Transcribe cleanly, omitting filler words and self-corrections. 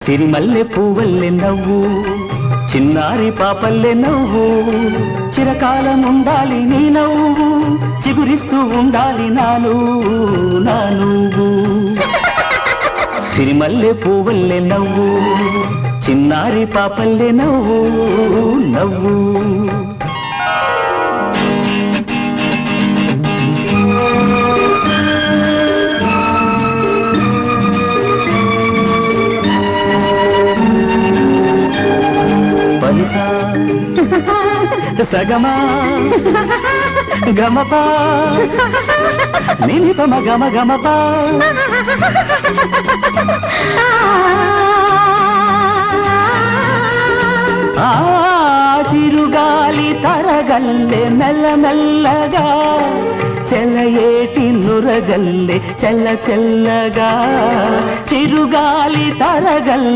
సిరిమల్లె పువ్వల్లె నవ్వు చిన్నారి పాపల్లె నవ్వు చిరకాలం ఉండాలి నీ నవ్వు చిగురిస్తూ ఉండాలి నా నువ్వు సిరిమల్లె పువ్వల్లె నవ్వు చిన్నారి పాపల్లె నవ్వు పనిసా సగమా గమపా నిలిపమ గమపా ఆ చిరుగాలి తరగల్లె మెల్లమెల్లగా చెలయేటి నురగల్లె చెల్ల చెల్లగా చిరుగాలి తరగల్లె